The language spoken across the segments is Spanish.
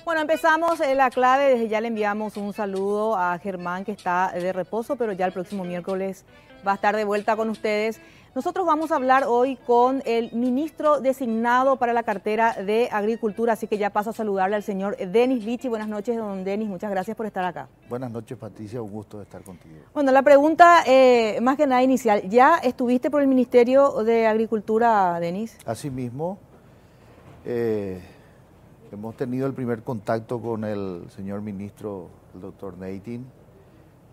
Bueno, empezamos la clave, desde ya le enviamos un saludo a Germán que está de reposo, pero ya el próximo miércoles va a estar de vuelta con ustedes. Nosotros vamos a hablar hoy con el ministro designado para la cartera de Agricultura, así que ya paso a saludarle al señor Denis Lichi. Buenas noches, don Denis, muchas gracias por estar acá. Buenas noches, Patricia, un gusto de estar contigo. Bueno, la pregunta más que nada inicial, ¿ya estuviste por el Ministerio de Agricultura, Denis? Asimismo, hemos tenido el primer contacto con el señor ministro, el doctor Neitin,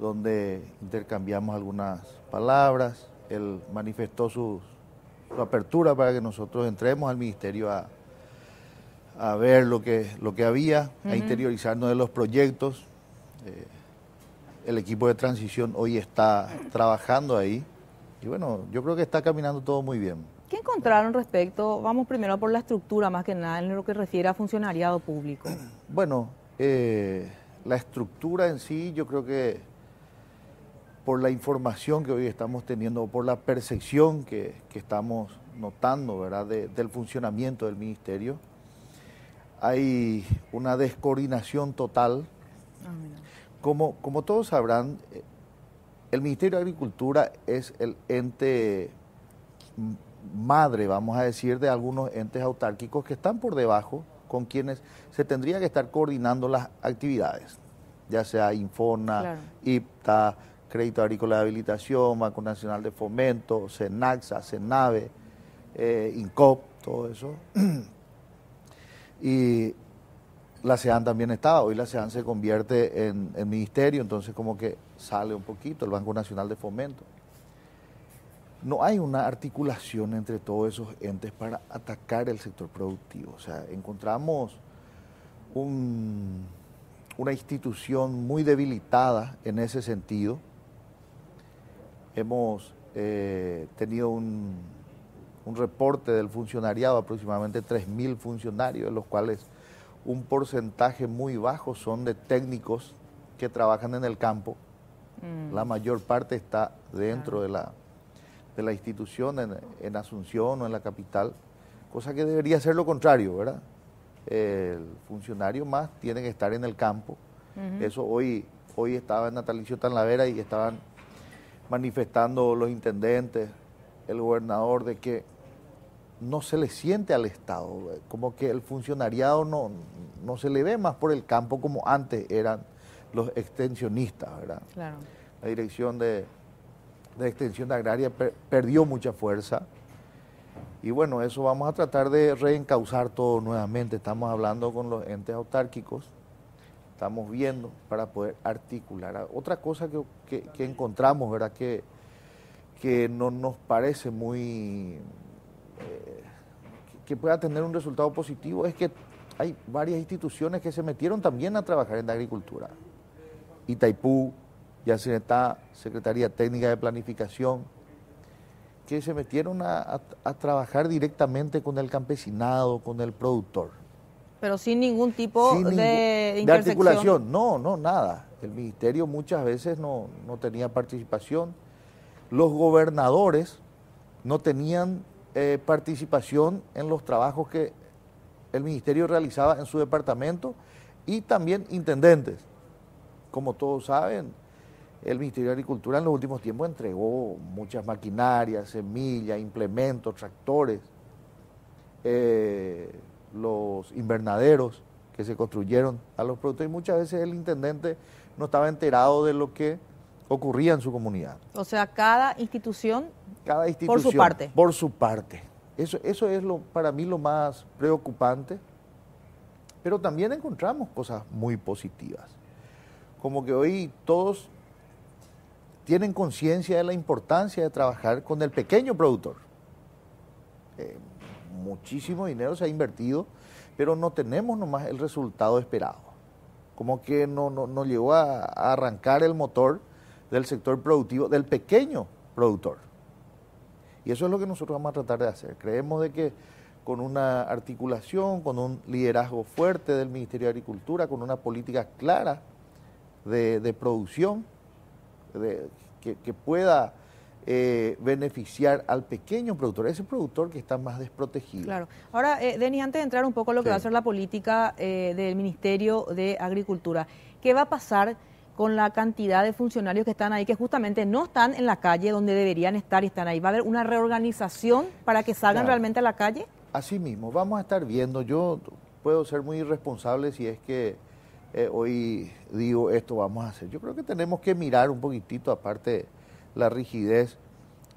donde intercambiamos algunas palabras. Él manifestó su apertura para que nosotros entremos al ministerio a ver lo que había, a interiorizarnos de los proyectos. El equipo de transición hoy está trabajando ahí y bueno, yo creo que está caminando todo muy bien. ¿Qué encontraron respecto? Vamos primero por la estructura, más que nada, en lo que refiere a funcionariado público. Bueno, la estructura en sí, yo creo que por la información que hoy estamos teniendo, por la percepción que estamos notando, ¿verdad?, del funcionamiento del ministerio, hay una descoordinación total. Como todos sabrán, el Ministerio de Agricultura es el ente madre, vamos a decir, de algunos entes autárquicos que están por debajo, con quienes se tendría que estar coordinando las actividades, ya sea Infona, claro, IPTA, Crédito Agrícola de Habilitación, Banco Nacional de Fomento, Senaxa, Senave, INCOP, todo eso. Y la SEAN también estaba, hoy la SEAN se convierte en ministerio, entonces como que sale un poquito el Banco Nacional de Fomento. No hay una articulación entre todos esos entes para atacar el sector productivo. O sea, encontramos una institución muy debilitada en ese sentido. Hemos tenido un reporte del funcionariado, aproximadamente 3.000 funcionarios, de los cuales un porcentaje muy bajo son de técnicos que trabajan en el campo. La mayor parte está dentro de la institución, en Asunción o en la capital, cosa que debería ser lo contrario, ¿verdad? El funcionario más tiene que estar en el campo. Eso hoy estaba en Natalicio Tanlavera y estaban manifestando los intendentes, el gobernador, de que no se le siente al Estado, como que el funcionariado no se le ve más por el campo como antes eran los extensionistas, ¿verdad? Claro. La dirección de extensión agraria perdió mucha fuerza y bueno, eso vamos a tratar de reencauzar todo nuevamente. Estamos hablando con los entes autárquicos, estamos viendo para poder articular. Otra cosa que encontramos, ¿verdad?, que no nos parece muy que pueda tener un resultado positivo, es que hay varias instituciones que se metieron también a trabajar en la agricultura. Itaipú, Yacyretá, Secretaría Técnica de Planificación, que se metieron a trabajar directamente con el campesinado, con el productor. Pero sin ningún tipo de articulación. No, nada. El ministerio muchas veces no tenía participación. Los gobernadores no tenían participación en los trabajos que el ministerio realizaba en su departamento, y también intendentes. Como todos saben, el Ministerio de Agricultura en los últimos tiempos entregó muchas maquinarias, semillas, implementos, tractores, los invernaderos que se construyeron a los productores, y muchas veces el intendente no estaba enterado de lo que ocurría en su comunidad. O sea, cada institución por su parte. Por su parte. Eso es para mí lo más preocupante, pero también encontramos cosas muy positivas. Como que hoy todos tienen conciencia de la importancia de trabajar con el pequeño productor. Muchísimo dinero se ha invertido, pero no tenemos nomás el resultado esperado. Como que no llegó a arrancar el motor del sector productivo, del pequeño productor. Y eso es lo que nosotros vamos a tratar de hacer. Creemos de que con una articulación, con un liderazgo fuerte del Ministerio de Agricultura, con una política clara de producción, que pueda beneficiar al pequeño productor, ese productor que está más desprotegido. Claro. Ahora, Denis, antes de entrar un poco a lo que va a ser la política del Ministerio de Agricultura, ¿qué va a pasar con la cantidad de funcionarios que están ahí, que justamente no están en la calle donde deberían estar y están ahí? ¿Va a haber una reorganización para que salgan realmente a la calle? Así mismo, vamos a estar viendo. Yo puedo ser muy irresponsable si es que hoy digo esto vamos a hacer. Yo creo que tenemos que mirar un poquitito, aparte la rigidez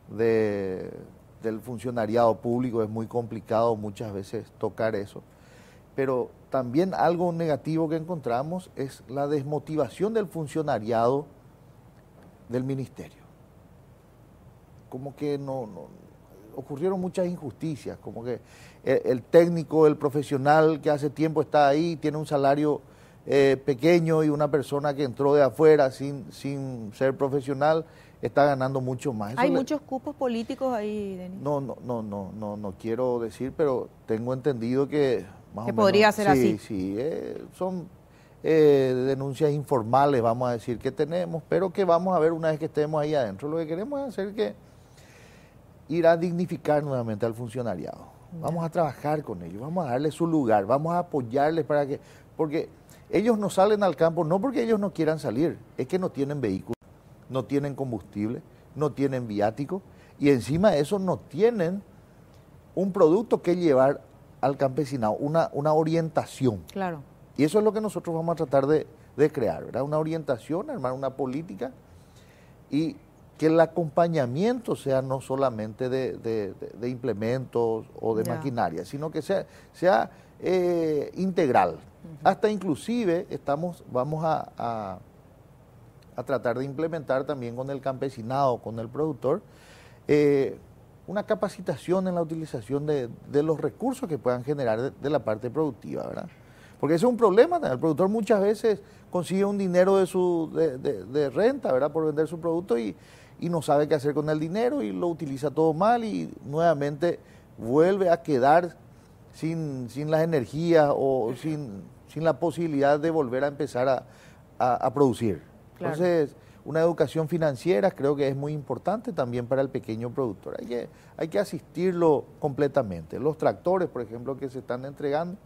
del funcionariado público, es muy complicado muchas veces tocar eso. Pero también algo negativo que encontramos es la desmotivación del funcionariado del ministerio. Como que no ocurrieron muchas injusticias, como que el técnico, el profesional que hace tiempo está ahí, tiene un salario pequeño, y una persona que entró de afuera sin ser profesional está ganando mucho más. ¿Hay muchos cupos políticos ahí, Denis? No quiero decir, pero tengo entendido que más o menos podría ser así. Sí, son denuncias informales, vamos a decir, que tenemos, pero que vamos a ver una vez que estemos ahí adentro. Lo que queremos es hacer que ir a dignificar nuevamente al funcionariado. Vamos a trabajar con ellos, vamos a darles su lugar, vamos a apoyarles porque ellos no salen al campo no porque ellos no quieran salir, es que no tienen vehículos, no tienen combustible, no tienen viático, y encima de eso no tienen un producto que llevar al campesinado, una orientación. Claro. Y eso es lo que nosotros vamos a tratar de crear, ¿verdad? Una orientación, armar una política, y que el acompañamiento sea no solamente de implementos o de maquinaria, sino que sea integral. Hasta inclusive vamos a tratar de implementar también con el campesinado, con el productor, una capacitación en la utilización de los recursos que puedan generar de la parte productiva, ¿verdad? Porque ese es un problema. El productor muchas veces consigue un dinero de renta, ¿verdad?, por vender su producto, y no sabe qué hacer con el dinero y lo utiliza todo mal, y nuevamente vuelve a quedar sin las energías o sin la posibilidad de volver a empezar a producir. Claro. Entonces, una educación financiera creo que es muy importante también para el pequeño productor. Hay que asistirlo completamente. Los tractores, por ejemplo, que se están entregando,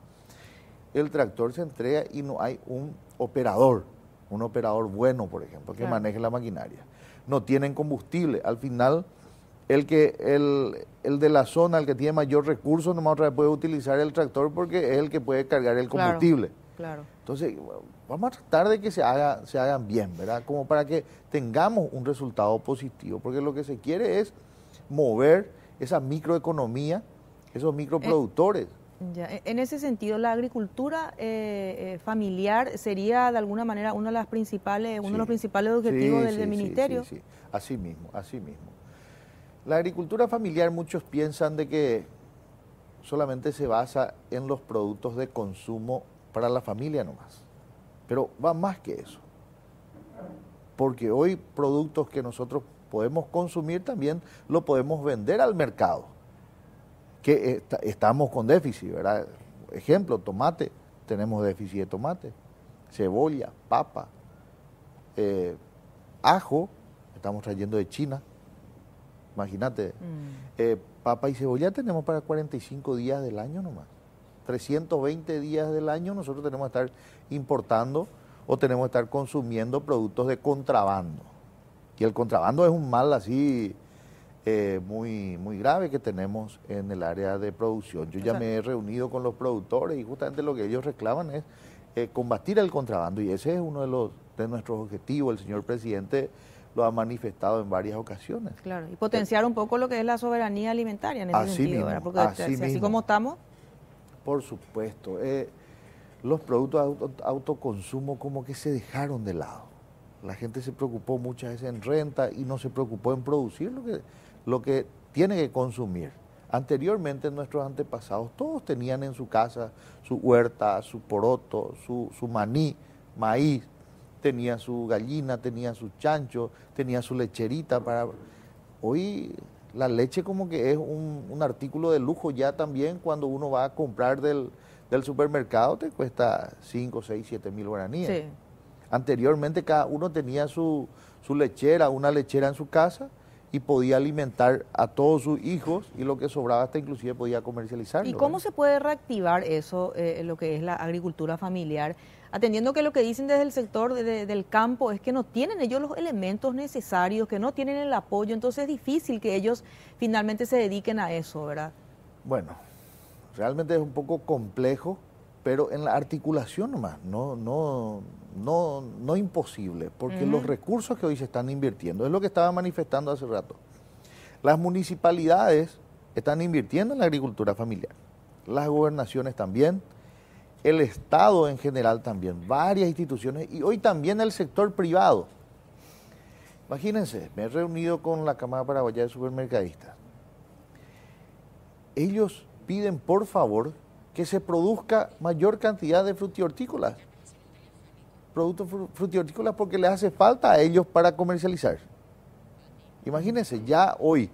el tractor se entrega y no hay un operador bueno, por ejemplo, que maneje la maquinaria. No tienen combustible. Al final, el de la zona, el que tiene mayor recurso, nomás otra vez puede utilizar el tractor porque es el que puede cargar el combustible. Claro. Entonces, vamos a tratar de que se hagan bien, ¿verdad? Como para que tengamos un resultado positivo, porque lo que se quiere es mover esa microeconomía, esos microproductores. Ya. En ese sentido, la agricultura familiar sería de alguna manera uno de los principales objetivos del ministerio. Sí, así mismo. La agricultura familiar, muchos piensan de que solamente se basa en los productos de consumo para la familia nomás, pero va más que eso, porque hoy productos que nosotros podemos consumir también lo podemos vender al mercado, que estamos con déficit, ¿verdad? Ejemplo, tomate, tenemos déficit de tomate, cebolla, papa, ajo, estamos trayendo de China, imagínate, papa y cebolla tenemos para 45 días del año nomás, 320 días del año nosotros tenemos que estar importando o tenemos que estar consumiendo productos de contrabando, y el contrabando es un mal así muy grave que tenemos en el área de producción. Yo ya me he reunido con los productores y justamente lo que ellos reclaman es combatir el contrabando, y ese es uno de nuestros objetivos. El señor presidente lo ha manifestado en varias ocasiones. Claro, y potenciar un poco lo que es la soberanía alimentaria en ese sentido, ¿verdad? Porque así como estamos. Por supuesto, los productos de autoconsumo como que se dejaron de lado. La gente se preocupó muchas veces en renta y no se preocupó en producir lo que tiene que consumir. Anteriormente nuestros antepasados todos tenían en su casa su huerta, su poroto, su maní, maíz, tenía su gallina, tenía su chancho, tenía su lecherita. Hoy la leche como que es un artículo de lujo ya también. Cuando uno va a comprar del supermercado te cuesta 5, 6, 7 mil guaraníes. Sí. Anteriormente cada uno tenía su lechera, una lechera en su casa, y podía alimentar a todos sus hijos y lo que sobraba hasta inclusive podía comercializarlo. ¿Y cómo se puede reactivar eso, lo que es la agricultura familiar? Atendiendo que lo que dicen desde el sector del campo es que no tienen ellos los elementos necesarios, que no tienen el apoyo, entonces es difícil que ellos finalmente se dediquen a eso, ¿verdad? Bueno, realmente es un poco complejo, pero en la articulación nomás, no imposible, porque los recursos que hoy se están invirtiendo, es lo que estaba manifestando hace rato. Las municipalidades están invirtiendo en la agricultura familiar, las gobernaciones también, el Estado en general también, varias instituciones y hoy también el sector privado. Imagínense, me he reunido con la Cámara Paraguaya de Supermercadistas. Ellos piden por favor que se produzca mayor cantidad de frutihortícolas, productos frutihortícolas porque les hace falta a ellos para comercializar. Imagínense, ya hoy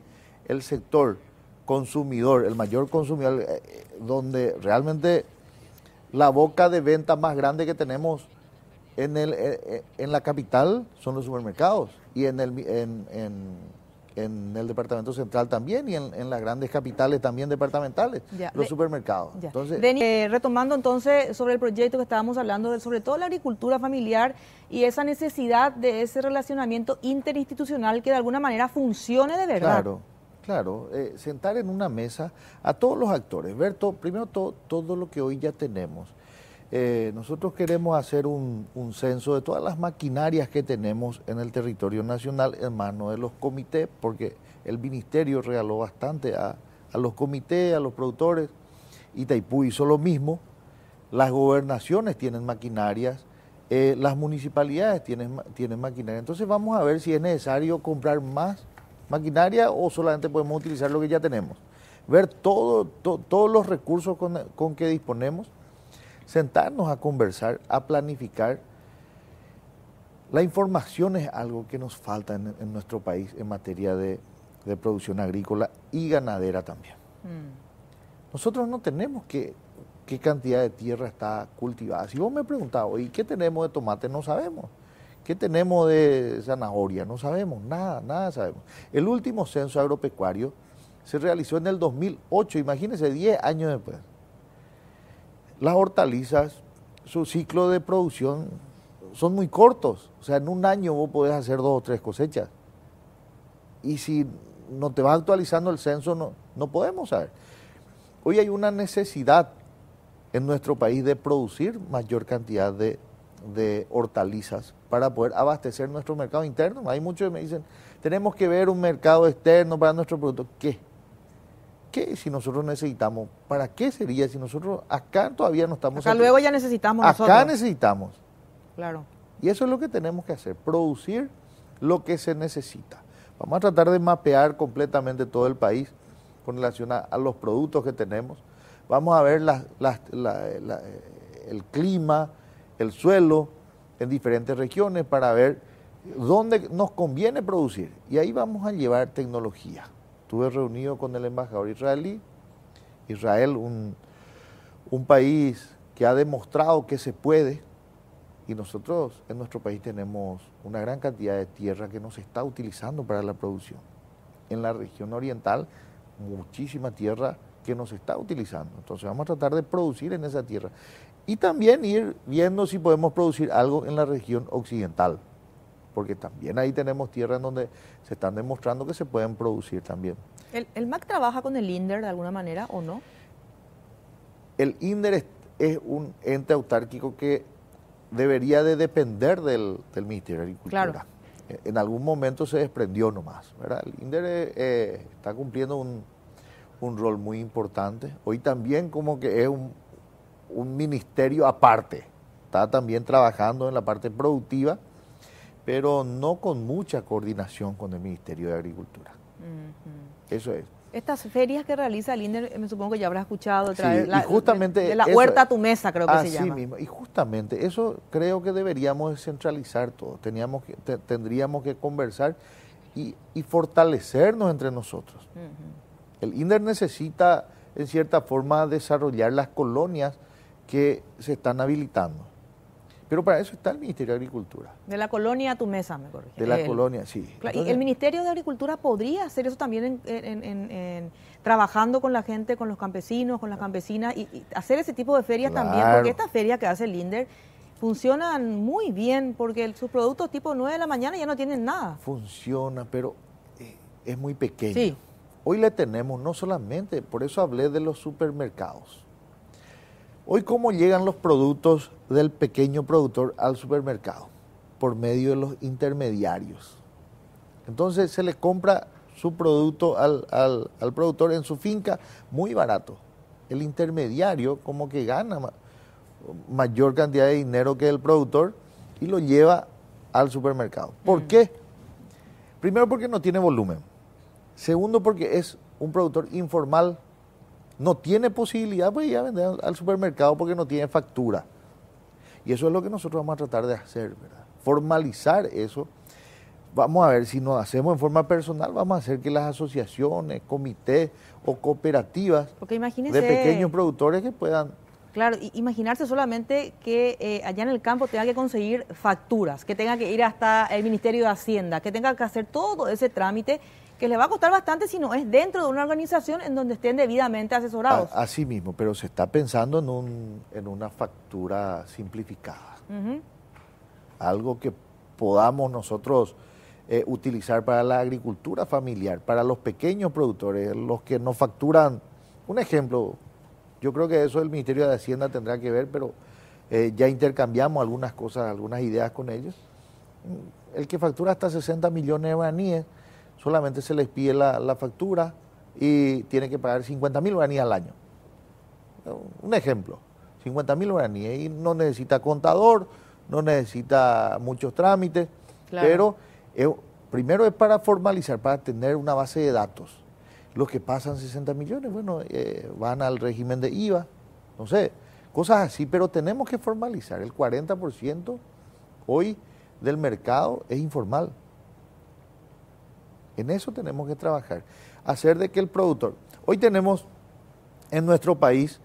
el sector consumidor, el mayor consumidor, donde realmente la boca de venta más grande que tenemos en la capital son los supermercados y en el departamento central también y en las grandes capitales también departamentales, los supermercados. Entonces, retomando entonces sobre el proyecto que estábamos hablando, sobre todo la agricultura familiar y esa necesidad de ese relacionamiento interinstitucional que de alguna manera funcione de verdad. Claro, sentar en una mesa a todos los actores, ver primero todo lo que hoy ya tenemos. Nosotros queremos hacer un censo de todas las maquinarias que tenemos en el territorio nacional en manos de los comités, porque el ministerio regaló bastante a los comités, a los productores. Itaipú hizo lo mismo, las gobernaciones tienen maquinarias, las municipalidades tienen maquinaria. Entonces vamos a ver si es necesario comprar más maquinaria o solamente podemos utilizar lo que ya tenemos. Ver todos los recursos con que disponemos, sentarnos a conversar, a planificar. La información es algo que nos falta en nuestro país en materia de producción agrícola y ganadera también. Nosotros no tenemos qué cantidad de tierra está cultivada. Si vos me preguntás, ¿y qué tenemos de tomate? No sabemos. ¿Qué tenemos de zanahoria? No sabemos, nada sabemos. El último censo agropecuario se realizó en el 2008, imagínense, 10 años después. Las hortalizas, su ciclo de producción son muy cortos. O sea, en un año vos podés hacer 2 o 3 cosechas. Y si no te vas actualizando el censo, no podemos saber. Hoy hay una necesidad en nuestro país de producir mayor cantidad de hortalizas para poder abastecer nuestro mercado interno. Hay muchos que me dicen, tenemos que ver un mercado externo para nuestro producto. ¿Qué si nosotros necesitamos? ¿Para qué sería si nosotros acá todavía no estamos? Acá luego ya necesitamos nosotros. Acá necesitamos. Claro. Y eso es lo que tenemos que hacer, producir lo que se necesita. Vamos a tratar de mapear completamente todo el país con relación a los productos que tenemos. Vamos a ver el clima, el suelo en diferentes regiones para ver dónde nos conviene producir. Y ahí vamos a llevar tecnología. Estuve reunido con el embajador israelí. Israel, un país que ha demostrado que se puede, y nosotros en nuestro país tenemos una gran cantidad de tierra que no se está utilizando para la producción. En la región oriental, muchísima tierra que no se está utilizando. Entonces vamos a tratar de producir en esa tierra. Y también ir viendo si podemos producir algo en la región occidental, porque también ahí tenemos tierra en donde se están demostrando que se pueden producir también. ¿El MAC trabaja con el INDER de alguna manera o no? El INDER es un ente autárquico que debería de depender del Ministerio de Agricultura. Claro. En algún momento se desprendió nomás, ¿verdad? El INDER está cumpliendo un rol muy importante. Hoy también como que es un ministerio aparte, está también trabajando en la parte productiva, pero no con mucha coordinación con el Ministerio de Agricultura. Eso es. Estas ferias que realiza el INDER, me supongo que ya habrás escuchado, traer y justamente de la huerta a tu mesa, creo que se llama. Así mismo, y justamente eso creo que deberíamos descentralizar todo, tendríamos que conversar y fortalecernos entre nosotros. El INDER necesita, en cierta forma, desarrollar las colonias que se están habilitando. Pero para eso está el Ministerio de Agricultura. De la colonia a tu mesa, me corrige. De la colonia, sí. Claro, y el Ministerio de Agricultura podría hacer eso también trabajando con la gente, con los campesinos, con las campesinas, y hacer ese tipo de ferias también, porque esta feria que hace el INDER funcionan muy bien, porque sus productos tipo 9 de la mañana ya no tienen nada. Funciona, pero es muy pequeño. Sí. Hoy le tenemos, no solamente, por eso hablé de los supermercados. Hoy, ¿cómo llegan los productos del pequeño productor al supermercado? Por medio de los intermediarios. Entonces se le compra su producto al productor en su finca muy barato. El intermediario como que gana mayor cantidad de dinero que el productor y lo lleva al supermercado. ¿Por qué? Primero, porque no tiene volumen. Segundo, porque es un productor informal. No tiene posibilidad de ir a vender al supermercado porque no tiene factura. Y eso es lo que nosotros vamos a tratar de hacer, ¿verdad? Formalizar eso. Vamos a ver si nos hacemos en forma personal, vamos a hacer que las asociaciones, comités o cooperativas de pequeños productores que puedan... Claro, imaginarse solamente que allá en el campo tenga que conseguir facturas, que tenga que ir hasta el Ministerio de Hacienda, que tenga que hacer todo ese trámite, que le va a costar bastante si no es dentro de una organización en donde estén debidamente asesorados. Así mismo, pero se está pensando en una factura simplificada. Algo que podamos nosotros utilizar para la agricultura familiar, para los pequeños productores, los que nos facturan. Un ejemplo, yo creo que eso el Ministerio de Hacienda tendrá que ver, pero ya intercambiamos algunas cosas, algunas ideas con ellos. El que factura hasta 60 millones de guaraníes, solamente se les pide la factura y tiene que pagar 50.000 guaraníes al año. Un ejemplo, 50.000 guaraníes y no necesita contador, no necesita muchos trámites, claro. Pero primero es para formalizar, para tener una base de datos. Los que pasan 60 millones, bueno, van al régimen de IVA, no sé, cosas así, pero tenemos que formalizar. El 40% hoy del mercado es informal. En eso tenemos que trabajar, hacer de que el productor... Hoy tenemos en nuestro país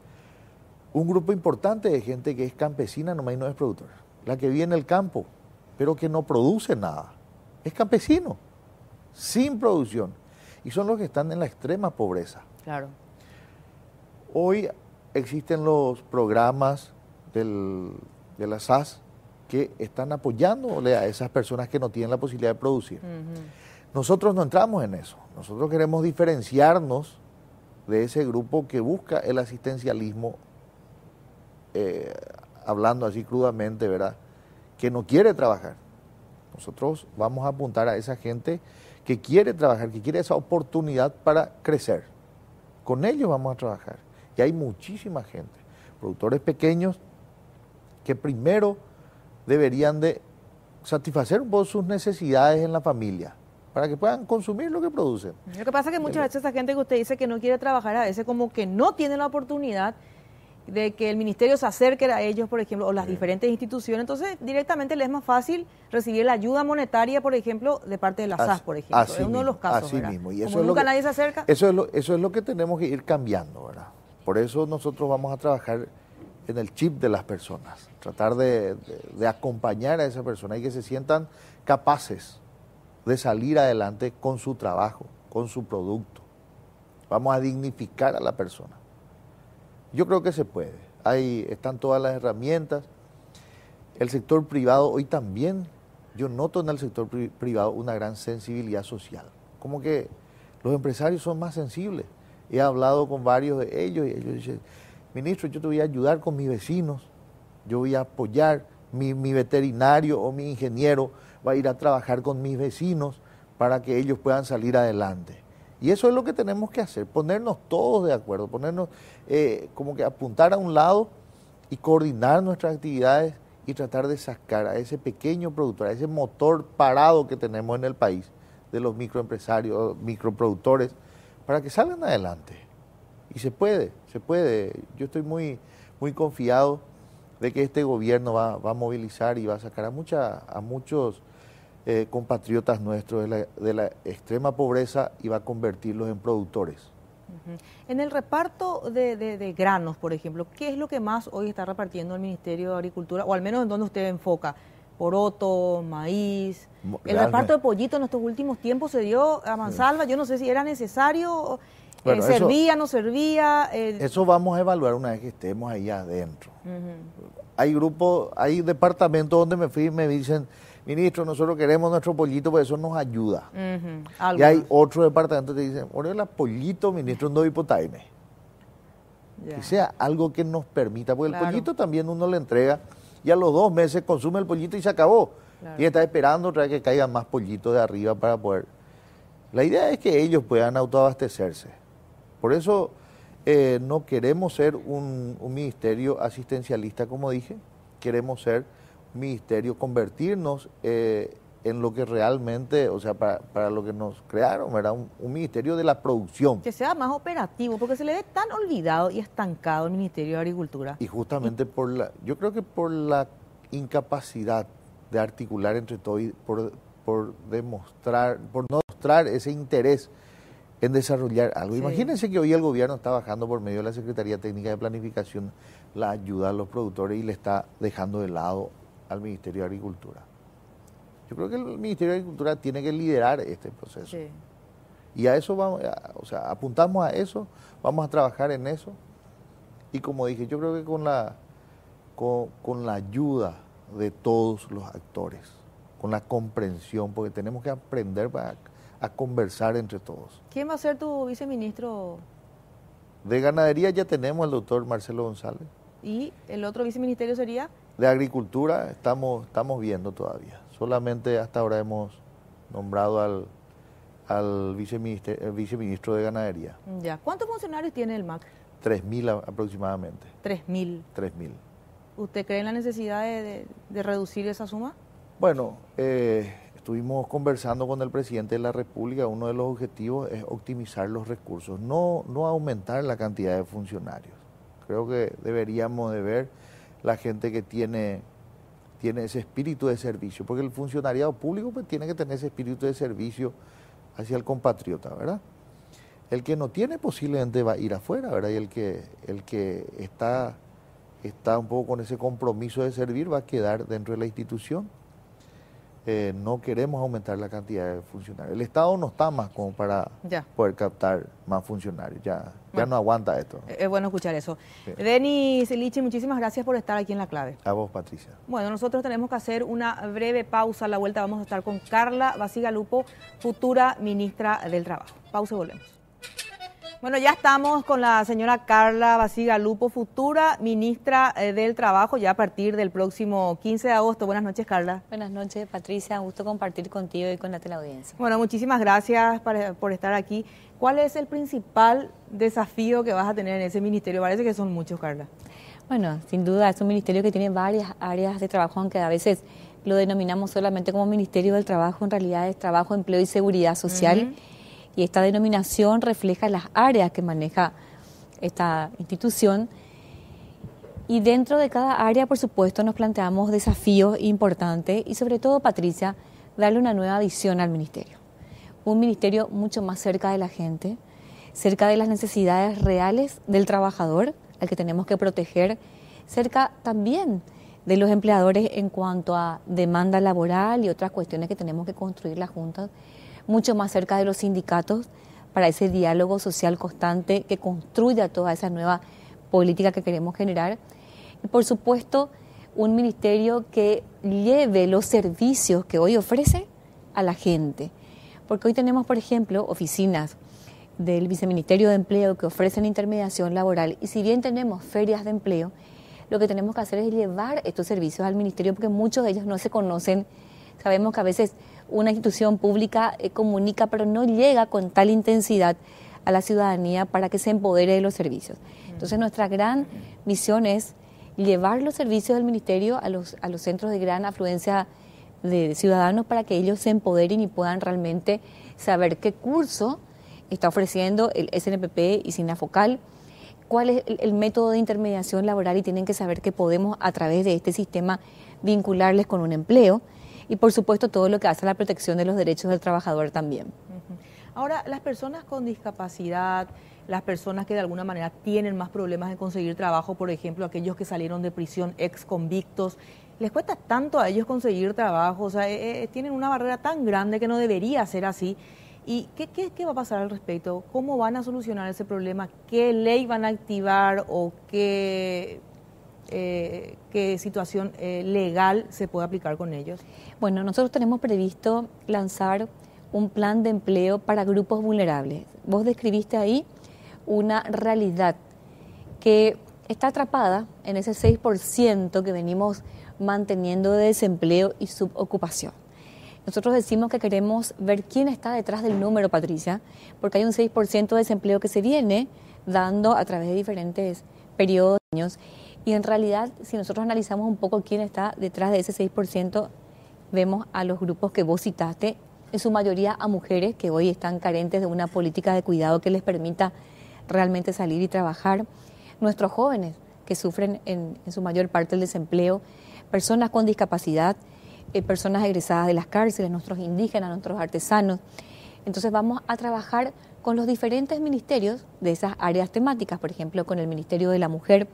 un grupo importante de gente que es campesina, nomás y no es productor. La que vive en el campo, pero que no produce nada. Es campesino, sin producción. Y son los que están en la extrema pobreza. Claro. Hoy existen los programas de la SAS que están apoyándole a esas personas que no tienen la posibilidad de producir. Nosotros no entramos en eso. Nosotros queremos diferenciarnos de ese grupo que busca el asistencialismo, hablando así crudamente, ¿verdad? Que no quiere trabajar. Nosotros vamos a apuntar a esa gente que quiere trabajar, que quiere esa oportunidad para crecer. Con ellos vamos a trabajar. Y hay muchísima gente, productores pequeños, que primero deberían de satisfacer un poco sus necesidades en la familia, para que puedan consumir lo que producen. Lo que pasa es que muchas veces esa gente que usted dice que no quiere trabajar, a veces como que no tiene la oportunidad de que el ministerio se acerque a ellos, por ejemplo, o las diferentes instituciones, entonces directamente les es más fácil recibir la ayuda monetaria, por ejemplo, de parte de la SAS, por ejemplo. Es uno de los casos, así ¿verdad? mismo. Y eso como es nunca lo que, nadie se acerca. Eso es lo que tenemos que ir cambiando, ¿verdad? Por eso nosotros vamos a trabajar en el chip de las personas, tratar de acompañar a esa persona y que se sientan capaces de salir adelante con su trabajo, con su producto. Vamos a dignificar a la persona. Yo creo que se puede. Ahí están todas las herramientas. El sector privado hoy también, yo noto en el sector privado una gran sensibilidad social. Como que los empresarios son más sensibles. He hablado con varios de ellos y ellos dicen, ministro, yo te voy a ayudar con mis vecinos, yo voy a apoyar, mi veterinario o mi ingeniero va a ir a trabajar con mis vecinos para que ellos puedan salir adelante. Y eso es lo que tenemos que hacer, ponernos todos de acuerdo, ponernos como que apuntar a un lado y coordinar nuestras actividades y tratar de sacar a ese pequeño productor, a ese motor parado que tenemos en el país, de los microempresarios, microproductores, para que salgan adelante. Y se puede. Yo estoy muy confiado de que este gobierno va a movilizar y va a sacar a muchos compatriotas nuestros de la extrema pobreza y va a convertirlos en productores. En el reparto de granos, por ejemplo, ¿qué es lo que más hoy está repartiendo el Ministerio de Agricultura, o al menos en donde usted enfoca? Poroto, maíz. El reparto de pollito en estos últimos tiempos se dio a mansalva. Yo no sé si era necesario, bueno, servía, no servía. Eso vamos a evaluar una vez que estemos ahí adentro. Hay grupos, hay departamentos donde me fui y me dicen, ministro, nosotros queremos nuestro pollito, porque eso nos ayuda. Y hay otro departamento que te dicen, orela pollito, ministro, no hipotaime. Que sea algo que nos permita, porque el pollito también uno le entrega y a los 2 meses consume el pollito y se acabó. Y está esperando otra vez que caigan más pollitos de arriba para poder. La idea es que ellos puedan autoabastecerse. Por eso no queremos ser un ministerio asistencialista, como dije, queremos ser un ministerio, convertirnos en lo que realmente, o sea, para lo que nos crearon, ¿verdad? Un ministerio de la producción. Que sea más operativo, porque se le ve tan olvidado y estancado el Ministerio de Agricultura. Y justamente yo creo que por la incapacidad de articular entre todos y por no mostrar ese interés en desarrollar algo. Imagínense que hoy el gobierno está bajando por medio de la Secretaría Técnica de Planificación la ayuda a los productores y le está dejando de lado al Ministerio de Agricultura. Yo creo que el Ministerio de Agricultura tiene que liderar este proceso. Y a eso vamos, o sea, apuntamos a eso, vamos a trabajar en eso. Y como dije, yo creo que con la ayuda de todos los actores, con la comprensión, porque tenemos que aprender a conversar entre todos. ¿Quién va a ser tu viceministro? De Ganadería ya tenemos al doctor Marcelo González. ¿Y el otro viceministerio sería? De Agricultura estamos viendo todavía. Solamente hasta ahora hemos nombrado al viceministro de Ganadería. Ya. ¿Cuántos funcionarios tiene el MAC? 3.000 aproximadamente. 3.000. 3.000. ¿Usted cree en la necesidad de reducir esa suma? Bueno, estuvimos conversando con el presidente de la República. Uno de los objetivos es optimizar los recursos, no aumentar la cantidad de funcionarios. Creo que deberíamos de ver la gente que tiene ese espíritu de servicio, porque el funcionariado público pues tiene que tener ese espíritu de servicio hacia el compatriota, ¿verdad? El que no tiene posiblemente va a ir afuera, ¿verdad? Y el que está un poco con ese compromiso de servir va a quedar dentro de la institución. No queremos aumentar la cantidad de funcionarios. El Estado no está más como para poder captar más funcionarios. Ya no aguanta esto. Es bueno escuchar eso. Sí. Denis Lichi, muchísimas gracias por estar aquí en La Clave. A vos, Patricia. Bueno, nosotros tenemos que hacer una breve pausa. A la vuelta vamos a estar con Carla Bacigalupo, futura ministra del Trabajo. Pausa y volvemos. Bueno, ya estamos con la señora Carla Bacigalupo, futura ministra del Trabajo, ya a partir del próximo 15 de agosto. Buenas noches, Carla. Buenas noches, Patricia. Un gusto compartir contigo y con la teleaudiencia. Bueno, muchísimas gracias por estar aquí. ¿Cuál es el principal desafío que vas a tener en ese ministerio? Parece que son muchos, Carla. Bueno, sin duda, es un ministerio que tiene varias áreas de trabajo, aunque a veces lo denominamos solamente como Ministerio del Trabajo. En realidad es Trabajo, Empleo y Seguridad Social. Y esta denominación refleja las áreas que maneja esta institución. Y dentro de cada área, por supuesto, nos planteamos desafíos importantes y sobre todo, Patricia, darle una nueva visión al ministerio. Un ministerio mucho más cerca de la gente, cerca de las necesidades reales del trabajador, al que tenemos que proteger, cerca también de los empleadores en cuanto a demanda laboral y otras cuestiones que tenemos que construir las juntas, mucho más cerca de los sindicatos para ese diálogo social constante que construya toda esa nueva política que queremos generar. Y por supuesto, un ministerio que lleve los servicios que hoy ofrece a la gente. Porque hoy tenemos, por ejemplo, oficinas del Viceministerio de Empleo que ofrecen intermediación laboral y si bien tenemos ferias de empleo, lo que tenemos que hacer es llevar estos servicios al ministerio porque muchos de ellos no se conocen. Sabemos que a veces una institución pública comunica, pero no llega con tal intensidad a la ciudadanía para que se empodere de los servicios. Entonces, nuestra gran misión es llevar los servicios del ministerio a los centros de gran afluencia de ciudadanos para que ellos se empoderen y puedan realmente saber qué curso está ofreciendo el SNPP y SINAFOCAL, cuál es el método de intermediación laboral y tienen que saber que podemos a través de este sistema vincularles con un empleo. Y por supuesto todo lo que hace a la protección de los derechos del trabajador también. Ahora, las personas con discapacidad, las personas que de alguna manera tienen más problemas de conseguir trabajo, por ejemplo, aquellos que salieron de prisión, ex convictos, ¿les cuesta tanto a ellos conseguir trabajo? O sea, tienen una barrera tan grande que no debería ser así. ¿Y qué va a pasar al respecto? ¿Cómo van a solucionar ese problema? ¿Qué ley van a activar o qué situación legal se puede aplicar con ellos? Bueno, nosotros tenemos previsto lanzar un plan de empleo para grupos vulnerables. Vos describiste ahí una realidad que está atrapada en ese 6% que venimos manteniendo de desempleo y subocupación. Nosotros decimos que queremos ver quién está detrás del número, Patricia, porque hay un 6% de desempleo que se viene dando a través de diferentes periodos de años, y en realidad, si nosotros analizamos un poco quién está detrás de ese 6%, vemos a los grupos que vos citaste, en su mayoría a mujeres que hoy están carentes de una política de cuidado que les permita realmente salir y trabajar, nuestros jóvenes que sufren en su mayor parte el desempleo, personas con discapacidad, personas egresadas de las cárceles, nuestros indígenas, nuestros artesanos. Entonces vamos a trabajar con los diferentes ministerios de esas áreas temáticas, por ejemplo, con el Ministerio de la Mujer,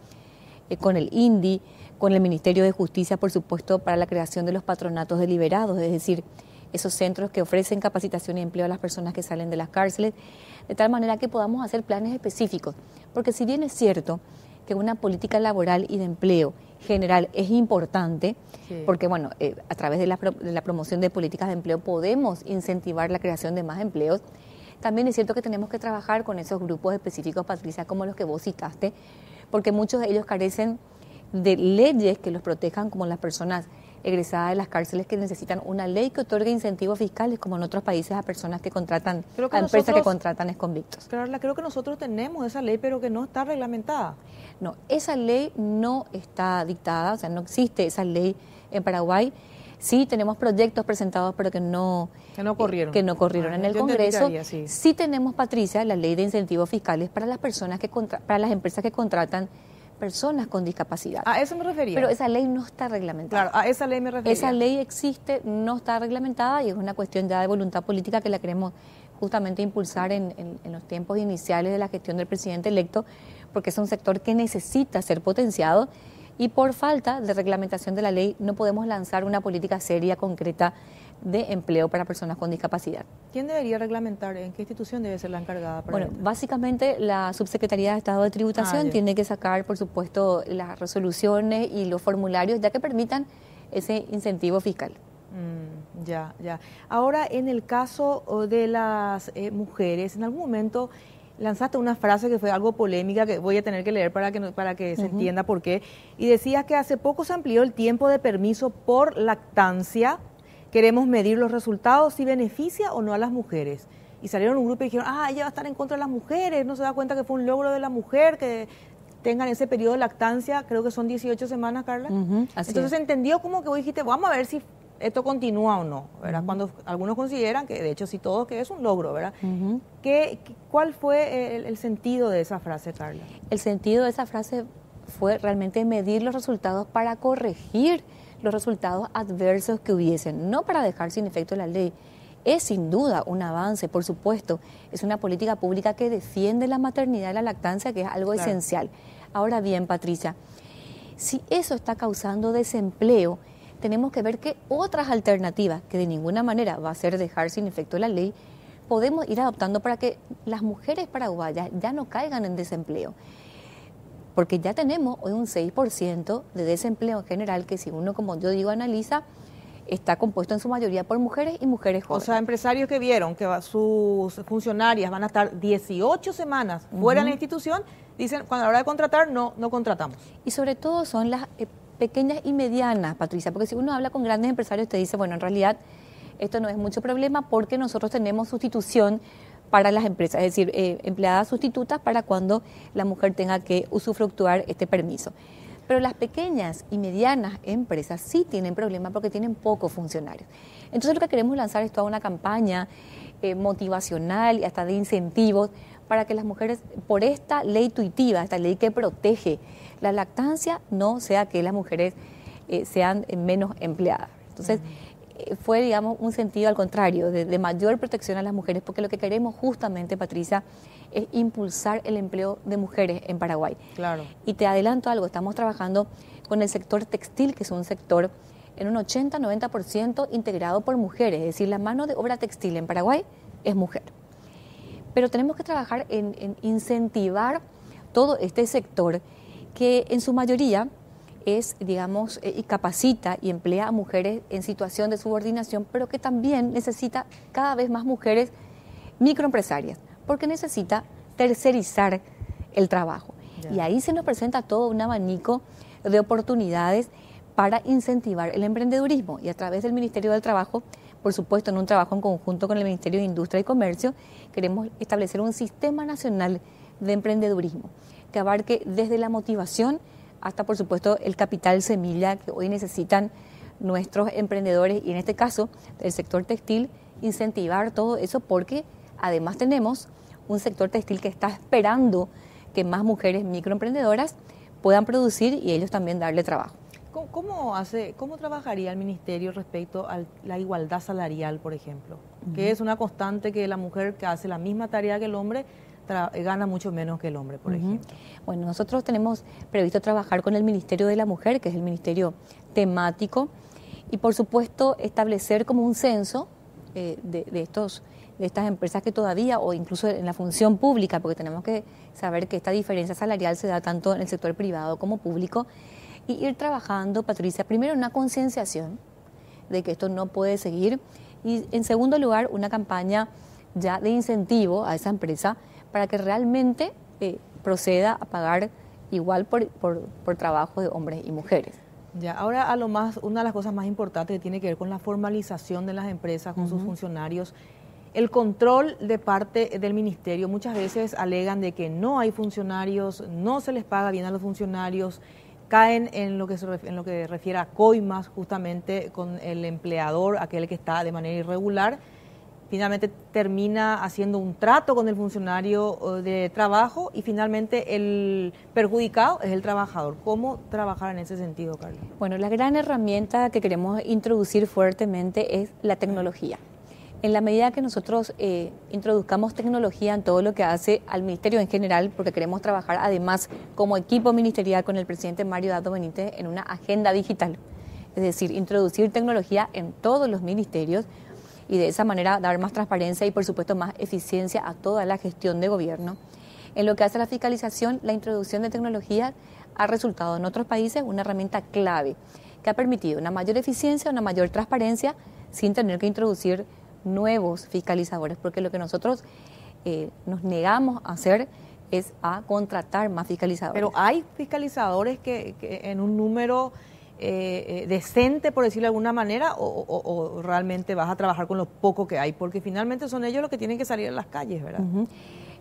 con el INDI, con el Ministerio de Justicia, por supuesto, para la creación de los patronatos deliberados, es decir, esos centros que ofrecen capacitación y empleo a las personas que salen de las cárceles, de tal manera que podamos hacer planes específicos. Porque si bien es cierto que una política laboral y de empleo general es importante, sí, porque bueno, a través de la promoción de políticas de empleo podemos incentivar la creación de más empleos, también es cierto que tenemos que trabajar con esos grupos específicos, Patricia, como los que vos citaste, porque muchos de ellos carecen de leyes que los protejan, como las personas egresadas de las cárceles que necesitan una ley que otorgue incentivos fiscales, como en otros países, a personas que contratan, a empresas que contratan exconvictos. Carla, creo que nosotros tenemos esa ley, pero que no está reglamentada. No, esa ley no está dictada, o sea, no existe esa ley en Paraguay. Sí tenemos proyectos presentados, pero que no corrieron. Que no corrieron en el Congreso. Sí tenemos, Patricia, la ley de incentivos fiscales para las personas para las empresas que contratan personas con discapacidad. A eso me refería. Pero esa ley no está reglamentada. Claro, a esa ley me refería. Esa ley existe, no está reglamentada y es una cuestión ya de voluntad política que la queremos justamente impulsar en los tiempos iniciales de la gestión del presidente electo, porque es un sector que necesita ser potenciado y por falta de reglamentación de la ley no podemos lanzar una política seria, concreta de empleo para personas con discapacidad. ¿Quién debería reglamentar? ¿En qué institución debe ser la encargada? Bueno, básicamente la Subsecretaría de Estado de Tributación tiene que sacar, por supuesto, las resoluciones y los formularios ya que permitan ese incentivo fiscal. Ya. Ahora, en el caso de las mujeres, en algún momento lanzaste una frase que fue algo polémica, que voy a tener que leer para que se entienda por qué, y decías que hace poco se amplió el tiempo de permiso por lactancia. Queremos medir los resultados, si beneficia o no a las mujeres. Y salieron un grupo y dijeron, ella va a estar en contra de las mujeres, no se da cuenta que fue un logro de la mujer, que tengan ese periodo de lactancia, creo que son 18 semanas, Carla. Entonces se entendió como que vos dijiste, vamos a ver si esto continúa o no, ¿verdad? Cuando algunos consideran que, de hecho, sí todos, que es un logro, ¿verdad? ¿Cuál fue el sentido de esa frase, Carla? El sentido de esa frase fue realmente medir los resultados para corregir los resultados adversos que hubiesen, no para dejar sin efecto la ley. Es sin duda un avance, por supuesto, es una política pública que defiende la maternidad y la lactancia, que es algo esencial. Ahora bien, Patricia, si eso está causando desempleo, tenemos que ver qué otras alternativas, que de ninguna manera va a ser dejar sin efecto la ley, podemos ir adoptando para que las mujeres paraguayas ya no caigan en desempleo. Porque ya tenemos hoy un 6% de desempleo en general, que si uno, como yo digo, analiza, está compuesto en su mayoría por mujeres y mujeres jóvenes. O sea, empresarios que vieron que sus funcionarias van a estar 18 semanas fuera de la institución, dicen, cuando a la hora de contratar, no contratamos. Y sobre todo son las pequeñas y medianas, Patricia, porque si uno habla con grandes empresarios, te dice, bueno, en realidad esto no es mucho problema porque nosotros tenemos sustitución para las empresas, es decir, empleadas sustitutas para cuando la mujer tenga que usufructuar este permiso. Pero las pequeñas y medianas empresas sí tienen problemas porque tienen pocos funcionarios. Entonces lo que queremos lanzar es toda una campaña motivacional y hasta de incentivos para que las mujeres, por esta ley tuitiva, esta ley que protege la lactancia, no sea que las mujeres sean menos empleadas. Entonces, fue, digamos, un sentido al contrario, de mayor protección a las mujeres, porque lo que queremos justamente, Patricia, es impulsar el empleo de mujeres en Paraguay. Claro. Y te adelanto algo, estamos trabajando con el sector textil, que es un sector en un 80-90% integrado por mujeres, es decir, la mano de obra textil en Paraguay es mujer. Pero tenemos que trabajar en incentivar todo este sector que en su mayoría es, digamos, y capacita y emplea a mujeres en situación de subordinación, pero que también necesita cada vez más mujeres microempresarias, porque necesita tercerizar el trabajo. Ya. Y ahí se nos presenta todo un abanico de oportunidades para incentivar el emprendedurismo. Y a través del Ministerio del Trabajo, por supuesto, en un trabajo en conjunto con el Ministerio de Industria y Comercio, queremos establecer un sistema nacional de emprendedurismo que abarque desde la motivación hasta, por supuesto, el capital semilla que hoy necesitan nuestros emprendedores y, en este caso, del sector textil, incentivar todo eso porque además tenemos un sector textil que está esperando que más mujeres microemprendedoras puedan producir y ellos también darle trabajo. ¿Cómo trabajaría el Ministerio respecto a la igualdad salarial, por ejemplo? Que es una constante que la mujer que hace la misma tarea que el hombre gana mucho menos que el hombre, por ejemplo. Bueno, nosotros tenemos previsto trabajar con el Ministerio de la Mujer, que es el ministerio temático, y por supuesto establecer como un censo de estas empresas que todavía, o incluso en la función pública, porque tenemos que saber que esta diferencia salarial se da tanto en el sector privado como público, y ir trabajando, Patricia, primero en una concienciación de que esto no puede seguir, y en segundo lugar una campaña ya de incentivo a esa empresa para que realmente proceda a pagar igual por trabajo de hombres y mujeres. Ya, ahora una de las cosas más importantes que tiene que ver con la formalización de las empresas, con sus funcionarios, el control de parte del ministerio. Muchas veces alegan de que no hay funcionarios, no se les paga bien a los funcionarios, caen en lo que refiere a coimas justamente con el empleador, aquel que está de manera irregular. Finalmente termina haciendo un trato con el funcionario de trabajo y finalmente el perjudicado es el trabajador. ¿Cómo trabajar en ese sentido, Carlos? Bueno, la gran herramienta que queremos introducir fuertemente es la tecnología. En la medida que nosotros introduzcamos tecnología en todo lo que hace al Ministerio en general, porque queremos trabajar además como equipo ministerial con el presidente Mario Abdo Benítez en una agenda digital, es decir, introducir tecnología en todos los ministerios, y de esa manera dar más transparencia y, por supuesto, más eficiencia a toda la gestión de gobierno. En lo que hace a la fiscalización, la introducción de tecnología ha resultado en otros países una herramienta clave que ha permitido una mayor eficiencia, una mayor transparencia, sin tener que introducir nuevos fiscalizadores, porque lo que nosotros nos negamos a hacer es a contratar más fiscalizadores. Pero hay fiscalizadores que en un número decente, por decirlo de alguna manera, o realmente vas a trabajar con lo poco que hay, porque finalmente son ellos los que tienen que salir a las calles, ¿verdad?